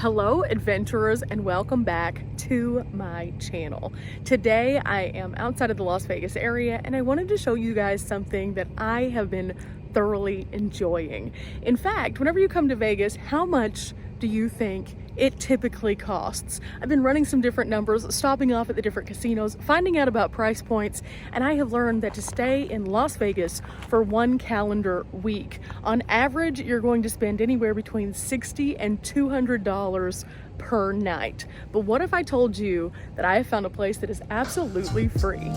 Hello adventurers, and welcome back to my channel. Today I am outside of the Las Vegas area and I wanted to show you guys something that I have been thoroughly enjoying. In fact, whenever you come to Vegas, how much do you think it typically costs? I've been running some different numbers, stopping off at the different casinos, finding out about price points, and I have learned that to stay in Las Vegas for one calendar week, on average, you're going to spend anywhere between $60 and $200 per night. But what if I told you that I have found a place that is absolutely free?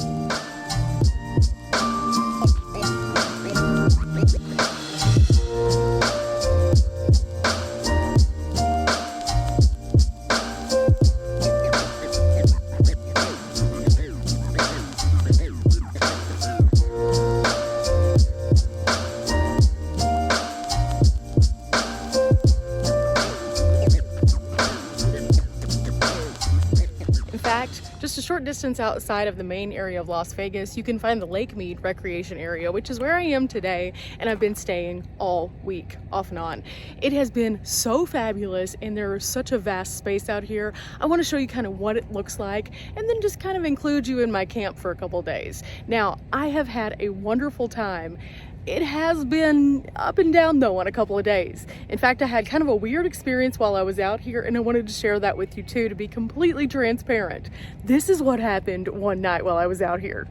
Just a short distance outside of the main area of Las Vegas, you can find the Lake Mead Recreation Area, which is where I am today, and I've been staying all week, off and on. It has been so fabulous, and there is such a vast space out here. I want to show you kind of what it looks like, and then just kind of include you in my camp for a couple days. Now, I have had a wonderful time. It has been up and down though on a couple of days. In fact, I had kind of a weird experience while I was out here, and I wanted to share that with you too, to be completely transparent. This is what happened one night while I was out here.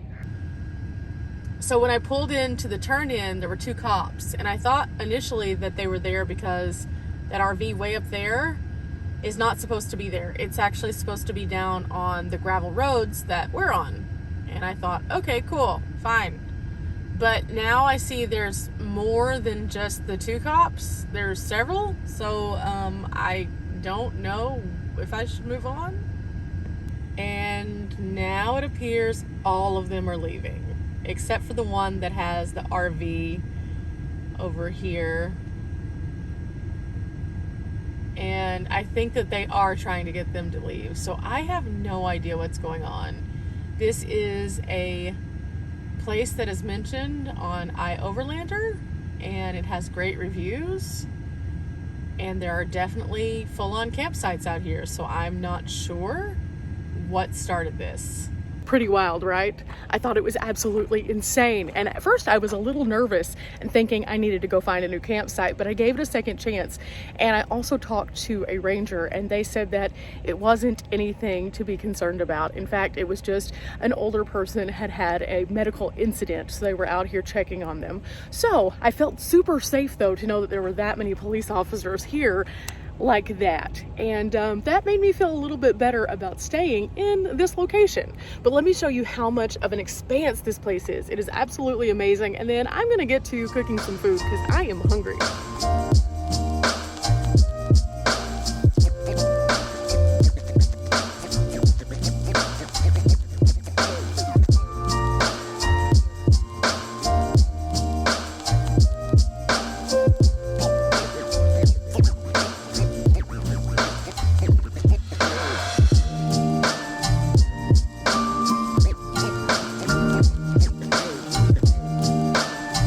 So when I pulled into the turn-in, there were two cops, and I thought initially that they were there because that RV way up there is not supposed to be there. It's actually supposed to be down on the gravel roads that we're on. And I thought, okay, cool, fine. But now I see there's more than just the two cops. There's several, so I don't know if I should move on. And now it appears all of them are leaving, except for the one that has the RV over here. And I think that they are trying to get them to leave. So I have no idea what's going on. This is a place that is mentioned on iOverlander, and it has great reviews, and there are definitely full-on campsites out here, so I'm not sure what started this. Pretty wild, right? I thought it was absolutely insane, and at first I was a little nervous and thinking I needed to go find a new campsite, but I gave it a second chance. And I also talked to a ranger, and they said that it wasn't anything to be concerned about. In fact, it was just an older person had had a medical incident, so they were out here checking on them. So I felt super safe though to know that there were that many police officers here like that, and that made me feel a little bit better about staying in this location. But let me show you how much of an expanse this place is. It is absolutely amazing, and then I'm gonna get to cooking some food because I am hungry.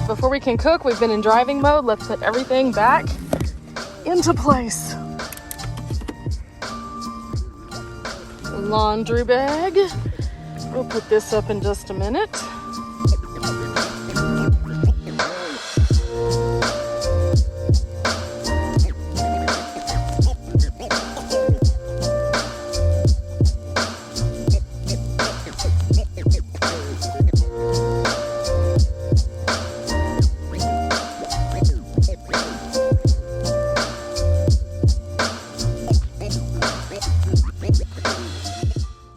Before we can cook, we've been in driving mode. Let's put everything back into place. Laundry bag. We'll put this up in just a minute.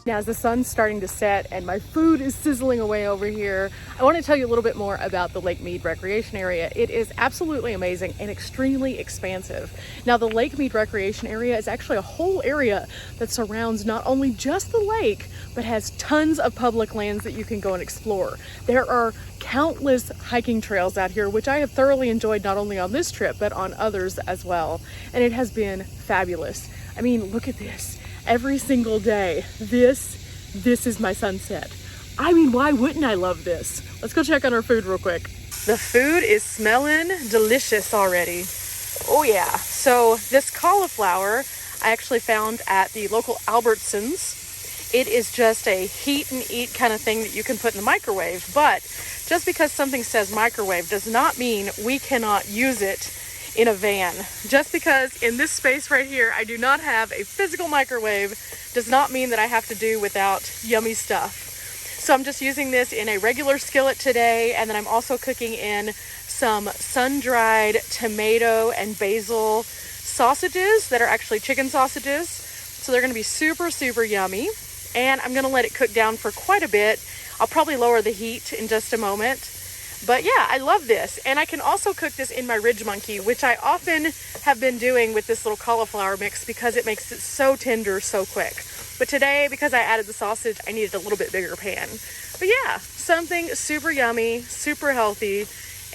Now, as the sun's starting to set and my food is sizzling away over here, I want to tell you a little bit more about the Lake Mead Recreation Area. It is absolutely amazing and extremely expansive. Now, the Lake Mead Recreation Area is actually a whole area that surrounds not only just the lake, but has tons of public lands that you can go and explore. There are countless hiking trails out here, which I have thoroughly enjoyed not only on this trip, but on others as well. And it has been fabulous. I mean, look at this. Every single day, this is my sunset. I mean, why wouldn't I love this? Let's go check on our food real quick. The food is smelling delicious already. Oh yeah. So this cauliflower, I actually found at the local Albertsons. It is just a heat and eat kind of thing that you can put in the microwave. But just because something says microwave does not mean we cannot use it in a van. Just because in this space right here, I do not have a physical microwave does not mean that I have to do without yummy stuff. So I'm just using this in a regular skillet today. And then I'm also cooking in some sun-dried tomato and basil sausages that are actually chicken sausages. So they're gonna be super, super yummy. And I'm gonna let it cook down for quite a bit. I'll probably lower the heat in just a moment. But yeah, I love this. And I can also cook this in my Ridge Monkey, which I often have been doing with this little cauliflower mix because it makes it so tender so quick. But today, because I added the sausage, I needed a little bit bigger pan. But yeah, something super yummy, super healthy,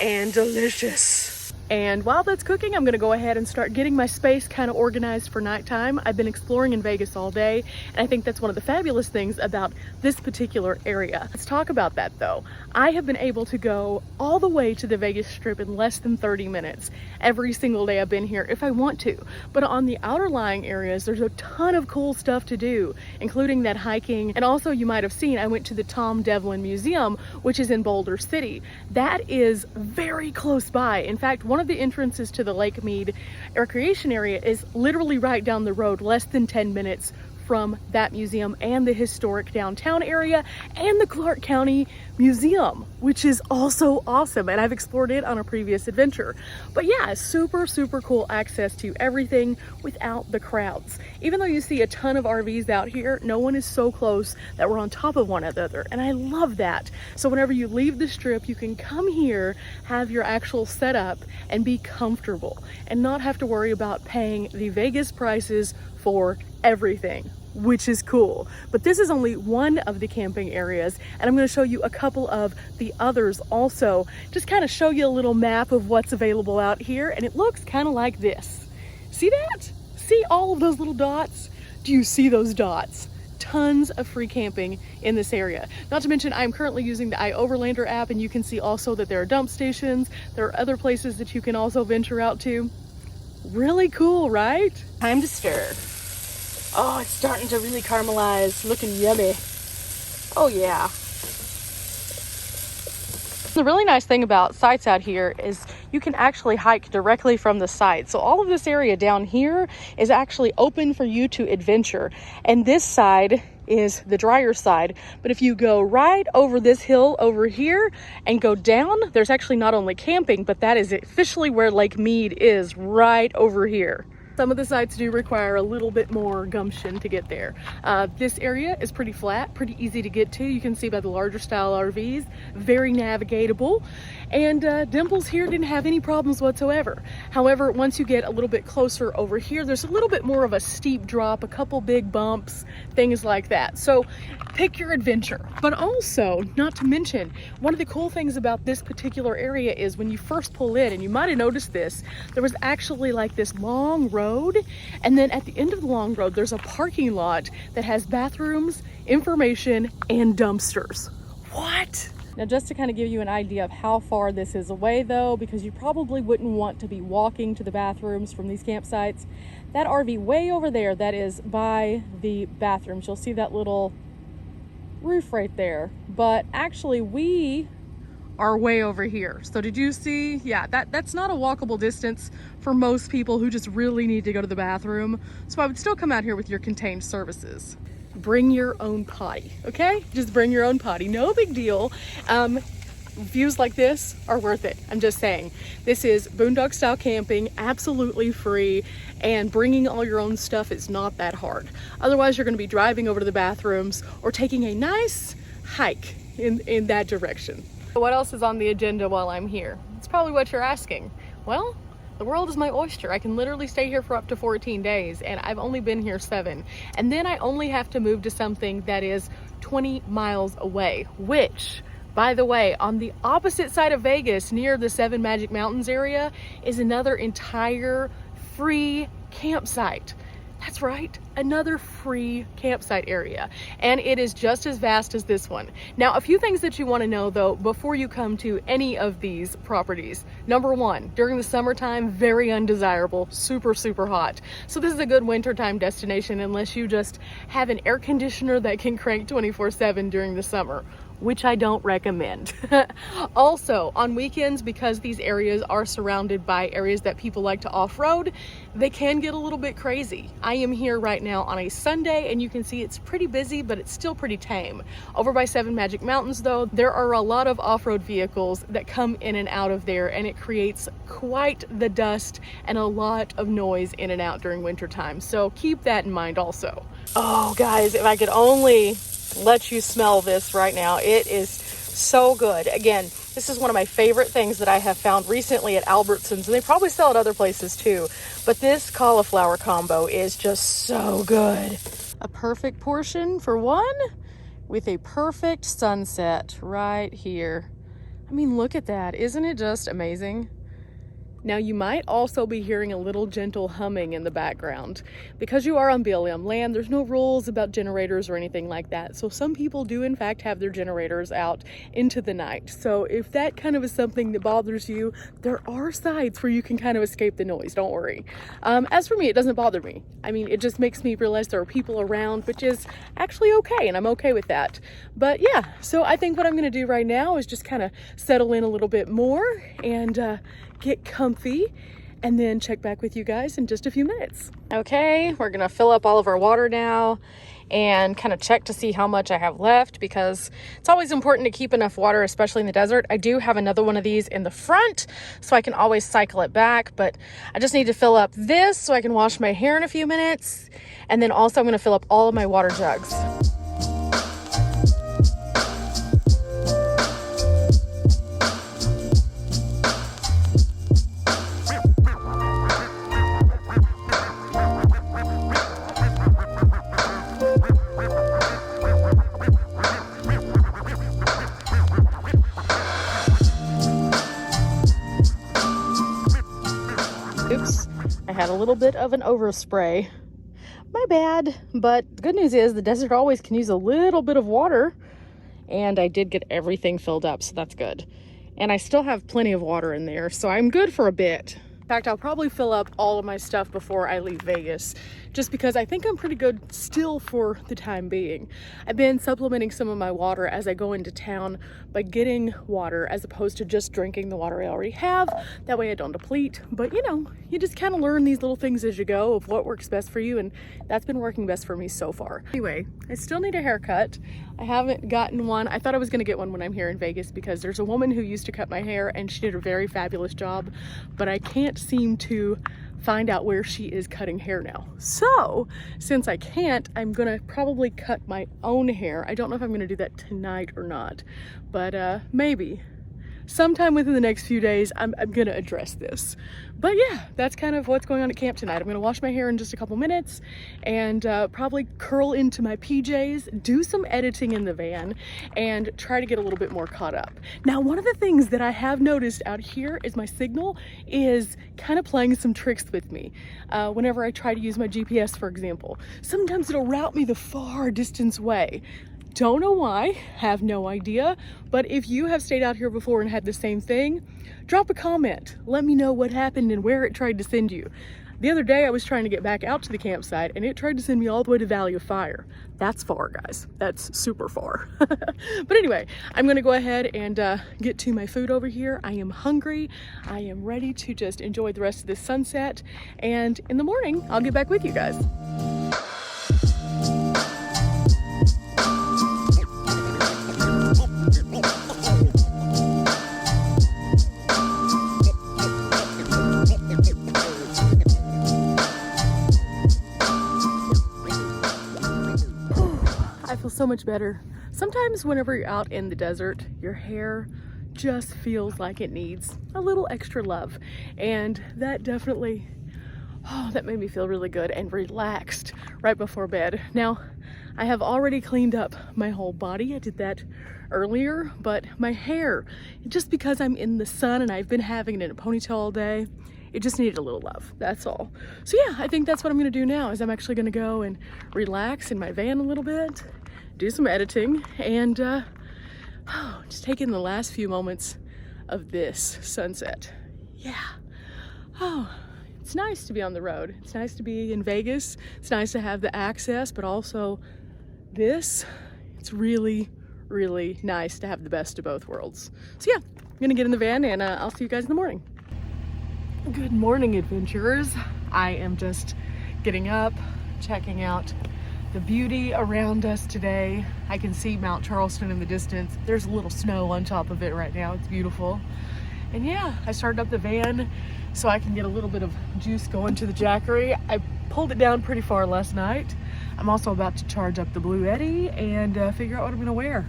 and delicious. And while that's cooking, I'm gonna go ahead and start getting my space kind of organized for nighttime. I've been exploring in Vegas all day, and I think that's one of the fabulous things about this particular area. Let's talk about that though. I have been able to go all the way to the Vegas Strip in less than 30 minutes every single day I've been here if I want to. But on the outer lying areas, there's a ton of cool stuff to do, including that hiking. And also, you might have seen, I went to the Tom Devlin Museum, which is in Boulder City. That is very close by. In fact, one of the entrances to the Lake Mead Recreation Area is literally right down the road, less than 10 minutes from that museum and the historic downtown area and the Clark County Museum, which is also awesome. And I've explored it on a previous adventure. But yeah, super, super cool access to everything without the crowds. Even though you see a ton of RVs out here, no one is so close that we're on top of one another. And I love that. So whenever you leave the Strip, you can come here, have your actual setup and be comfortable and not have to worry about paying the Vegas prices for everything, which is cool. But this is only one of the camping areas, and I'm going to show you a couple of the others also, just kind of show you a little map of what's available out here. And it looks kind of like this. See that? See all of those little dots? Do you see those dots? Tons of free camping in this area. Not to mention, I'm currently using the iOverlander app, and you can see also that there are dump stations. There are other places that you can also venture out to. Really cool, right? Time to stir. Oh, it's starting to really caramelize, looking yummy. Oh yeah. The really nice thing about sites out here is you can actually hike directly from the site. So all of this area down here is actually open for you to adventure. And this side is the drier side. But if you go right over this hill over here and go down, there's actually not only camping, but that is officially where Lake Mead is, right over here. Some of the sites do require a little bit more gumption to get there. This area is pretty flat, pretty easy to get to. You can see by the larger style RVs, very navigatable. And Dimples here didn't have any problems whatsoever. However, once you get a little bit closer over here, there's a little bit more of a steep drop, a couple big bumps, things like that. So pick your adventure. But also, not to mention, one of the cool things about this particular area is when you first pull in, and you might have noticed this, there was actually like this long road, and then at the end of the long road there's a parking lot that has bathrooms, information, and dumpsters. What? Now, just to kind of give you an idea of how far this is away though, because you probably wouldn't want to be walking to the bathrooms from these campsites, that RV way over there, that is by the bathrooms. You'll see that little roof right there, but actually we are way over here. So did you see? Yeah, that's not a walkable distance for most people who just really need to go to the bathroom. So I would still come out here with your contained services. Bring your own potty, okay? Just bring your own potty, no big deal. Views like this are worth it. I'm just saying, this is boondock style camping, absolutely free, and bringing all your own stuff is not that hard. Otherwise, you're gonna be driving over to the bathrooms or taking a nice hike in that direction. What else is on the agenda while I'm here? It's probably what you're asking. Well, the world is my oyster. I can literally stay here for up to 14 days, and I've only been here 7. And then I only have to move to something that is 20 miles away, which, by the way, on the opposite side of Vegas, near the 7 Magic Mountains area, is another entire free campsite. That's right, another free campsite area, and it is just as vast as this one. Now, a few things that you want to know though before you come to any of these properties. Number one, during the summertime, very undesirable, super hot. So this is a good wintertime destination unless you just have an air conditioner that can crank 24/7 during the summer, which I don't recommend. Also, on weekends, because these areas are surrounded by areas that people like to off-road, they can get a little bit crazy. I am here right now on a Sunday, and you can see it's pretty busy, but it's still pretty tame. Over by Seven Magic Mountains, though, there are a lot of off-road vehicles that come in and out of there, and it creates quite the dust and a lot of noise in and out during winter time. So keep that in mind also. Oh, guys, if I could only let you smell this right now. It is so good. Again, this is one of my favorite things that I have found recently at Albertsons, and they probably sell it other places too, but this cauliflower combo is just so good. A perfect portion for one with a perfect sunset right here. I mean, look at that. Isn't it just amazing? Now, you might also be hearing a little gentle humming in the background. Because you are on BLM land, there's no rules about generators or anything like that. So some people do in fact have their generators out into the night. So if that kind of is something that bothers you, there are sites where you can kind of escape the noise, don't worry. As for me, it doesn't bother me. I mean, it just makes me realize there are people around, which is actually okay, and I'm okay with that. But yeah, so I think what I'm gonna do right now is just kind of settle in a little bit more and get comfy, and then check back with you guys in just a few minutes. Okay, we're gonna fill up all of our water now and kind of check to see how much I have left, because it's always important to keep enough water, especially in the desert. I do have another one of these in the front, so I can always cycle it back, but I just need to fill up this so I can wash my hair in a few minutes. And then also I'm gonna fill up all of my water jugs. Oops, I had a little bit of an overspray. My bad, but the good news is the desert always can use a little bit of water, and I did get everything filled up, so that's good. And I still have plenty of water in there, so I'm good for a bit. In fact, I'll probably fill up all of my stuff before I leave Vegas, just because I think I'm pretty good still for the time being. I've been supplementing some of my water as I go into town by getting water as opposed to just drinking the water I already have. That way I don't deplete. But you know, you just kind of learn these little things as you go of what works best for you, and that's been working best for me so far. Anyway, I still need a haircut. I haven't gotten one. I thought I was gonna get one when I'm here in Vegas because there's a woman who used to cut my hair and she did a very fabulous job, but I can't seem to find out where she is cutting hair now. So since I can't, I'm gonna probably cut my own hair. I don't know if I'm gonna do that tonight or not, but maybe sometime within the next few days I'm gonna address this. But yeah, that's kind of what's going on at camp tonight. I'm gonna wash my hair in just a couple minutes and probably curl into my PJs, do some editing in the van, and try to get a little bit more caught up. Now, one of the things that I have noticed out here is my signal is kind of playing some tricks with me. Whenever I try to use my GPS, for example, sometimes it'll route me the far distance way. Don't know why, have no idea, but if you have stayed out here before and had the same thing, drop a comment. Let me know what happened and where it tried to send you. The other day I was trying to get back out to the campsite and it tried to send me all the way to Valley of Fire. That's far, guys. That's super far. But anyway, I'm gonna go ahead and get to my food over here. I am hungry. I am ready to just enjoy the rest of this sunset. And in the morning, I'll get back with you guys. I feel so much better. Sometimes whenever you're out in the desert, your hair just feels like it needs a little extra love. And that definitely, that made me feel really good and relaxed right before bed. Now, I have already cleaned up my whole body. I did that earlier, but my hair, just because I'm in the sun and I've been having it in a ponytail all day, It just needed a little love, that's all. So yeah, I think that's what I'm gonna do now, is I'm actually gonna go and relax in my van a little bit, do some editing, and just take in the last few moments of this sunset. Yeah. Oh, it's nice to be on the road. It's nice to be in Vegas. It's nice to have the access, but also this, it's really, really nice to have the best of both worlds. So yeah, I'm gonna get in the van and I'll see you guys in the morning. Good morning, adventurers. I am just getting up, checking out the beauty around us today. I can see Mount Charleston in the distance. There's a little snow on top of it right now. It's beautiful. And yeah, I started up the van so I can get a little bit of juice going to the Jackery. I pulled it down pretty far last night. I'm also about to charge up the Blue Eddy and figure out what I'm gonna wear.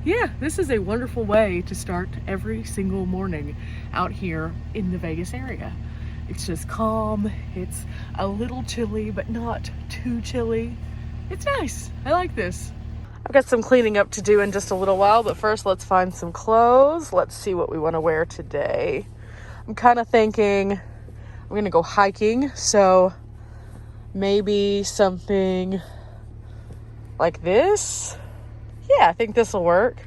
Yeah, this is a wonderful way to start every single morning out here in the Vegas area. It's just calm, it's a little chilly, but not too chilly. It's nice, I like this. I've got some cleaning up to do in just a little while, but first let's find some clothes. Let's see what we wanna wear today. I'm kind of thinking I'm gonna go hiking, so maybe something like this. Yeah, I think this will work.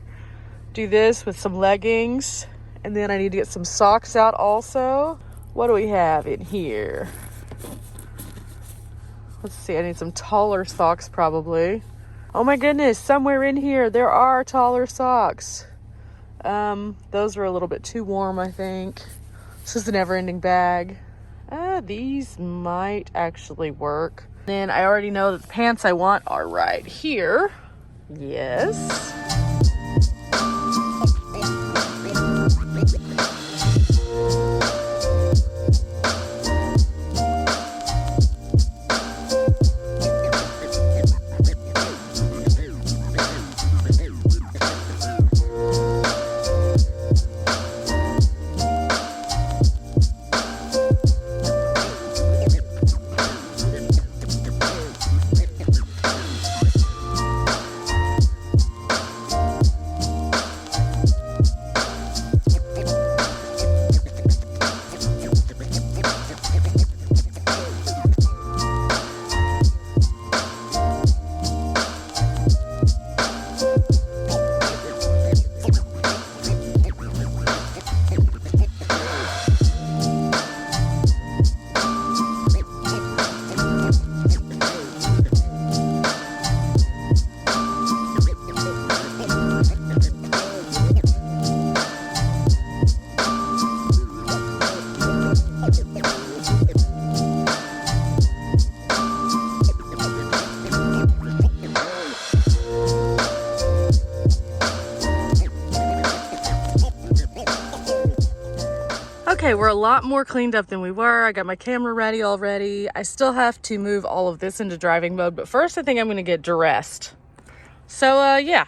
Do this with some leggings, and then I need to get some socks out also. What do we have in here? Let's see, I need some taller socks probably. Oh my goodness, somewhere in here there are taller socks. Those are a little bit too warm, I think. This is the never-ending bag. These might actually work. Then I already know that the pants I want are right here. Yes. Okay, we're a lot more cleaned up than we were. I got my camera ready already. I still have to move all of this into driving mode, but first I think I'm gonna get dressed. So yeah,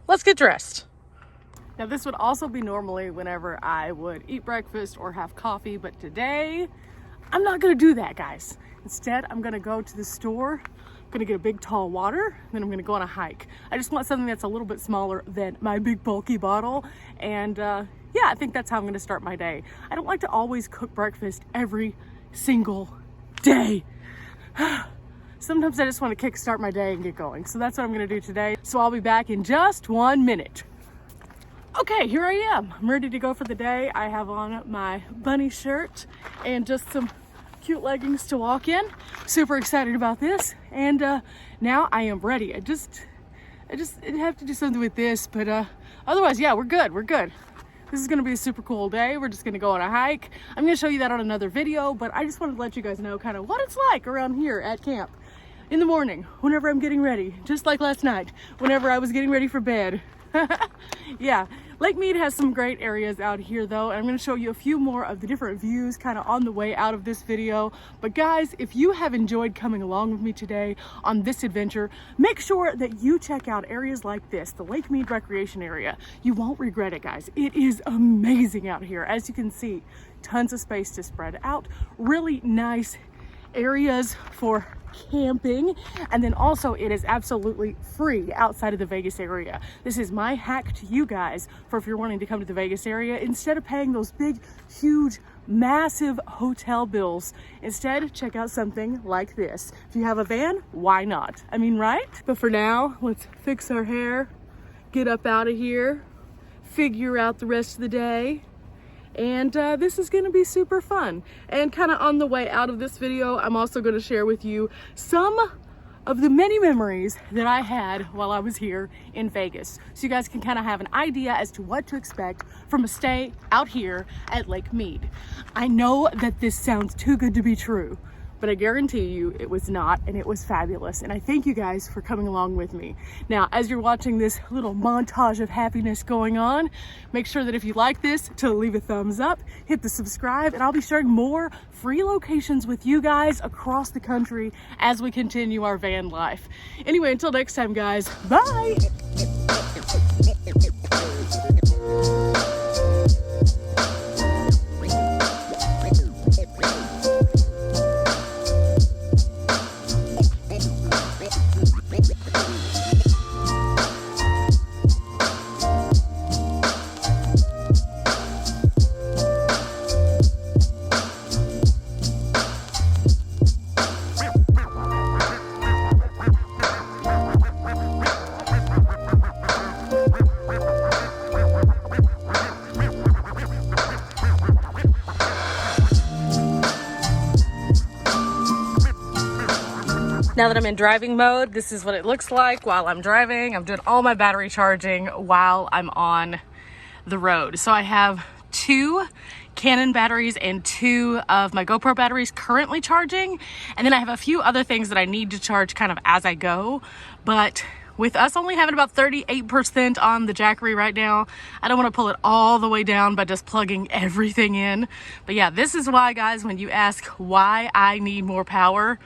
let's get dressed. Now this would also be normally whenever I would eat breakfast or have coffee, but today I'm not gonna do that, guys. Instead, I'm gonna go to the store, I'm gonna get a big tall water, then I'm gonna go on a hike. I just want something that's a little bit smaller than my big bulky bottle, and yeah, I think that's how I'm gonna start my day. I don't like to always cook breakfast every single day. Sometimes I just want to kickstart my day and get going. So that's what I'm gonna do today. So I'll be back in just 1 minute. Okay, here I am. I'm ready to go for the day. I have on my bunny shirt and just some cute leggings to walk in. Super excited about this. And now I am ready. I just have to do something with this, but otherwise, yeah, we're good. This is gonna be a super cool day. We're just gonna go on a hike. I'm gonna show you that on another video, but I just wanted to let you guys know kind of what it's like around here at camp in the morning, whenever I'm getting ready, just like last night, whenever I was getting ready for bed. Yeah, Lake Mead has some great areas out here though, and I'm gonna show you a few more of the different views kind of on the way out of this video. But guys, if you have enjoyed coming along with me today on this adventure, make sure that you check out areas like this, the Lake Mead Recreation Area. You won't regret it, guys. It is amazing out here. As you can see, tons of space to spread out, really nice areas for camping. And then also it is absolutely free outside of the Vegas area. This is my hack to you guys for if you're wanting to come to the Vegas area, instead of paying those big, huge, massive hotel bills, instead check out something like this. If you have a van, why not? I mean, right? But for now, let's fix our hair, get up out of here, figure out the rest of the day. And this is gonna be super fun. And kind of on the way out of this video, I'm also gonna share with you some of the many memories that I had while I was here in Vegas. So you guys can kind of have an idea as to what to expect from a stay out here at Lake Mead. I know that this sounds too good to be true, but I guarantee you it was not, and it was fabulous. And I thank you guys for coming along with me. Now, as you're watching this little montage of happiness going on, make sure that if you like this, to leave a thumbs up, hit the subscribe, and I'll be sharing more free locations with you guys across the country as we continue our van life. Anyway, until next time, guys, bye. Now that I'm in driving mode, this is what it looks like while I'm driving. I'm doing all my battery charging while I'm on the road. So I have 2 Canon batteries and 2 of my GoPro batteries currently charging. And then I have a few other things that I need to charge kind of as I go. But with us only having about 38% on the Jackery right now, I don't want to pull it all the way down by just plugging everything in. But yeah, this is why, guys, when you ask why I need more power,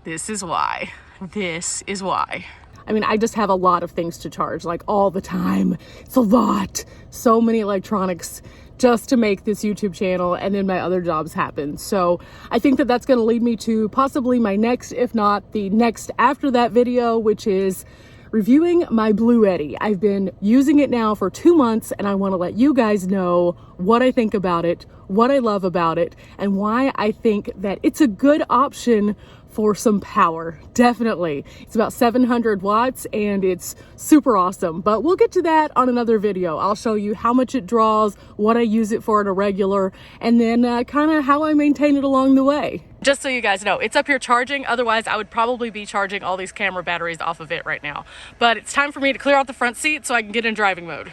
this is why. This is why. I mean, I just have a lot of things to charge, like all the time. It's a lot. So many electronics just to make this YouTube channel, and then my other jobs happen. So I think that that's going to lead me to possibly my next, if not the next after that video, which is reviewing my Blue Eddy. I've been using it now for 2 months, and I want to let you guys know what I think about it, what I love about it, and why I think that it's a good option for some power. Definitely. It's about 700 watts and it's super awesome, but we'll get to that on another video. I'll show you how much it draws, what I use it for at a regular, and then kind of how I maintain it along the way. Just so you guys know, it's up here charging. Otherwise, I would probably be charging all these camera batteries off of it right now. But it's time for me to clear out the front seat so I can get in driving mode.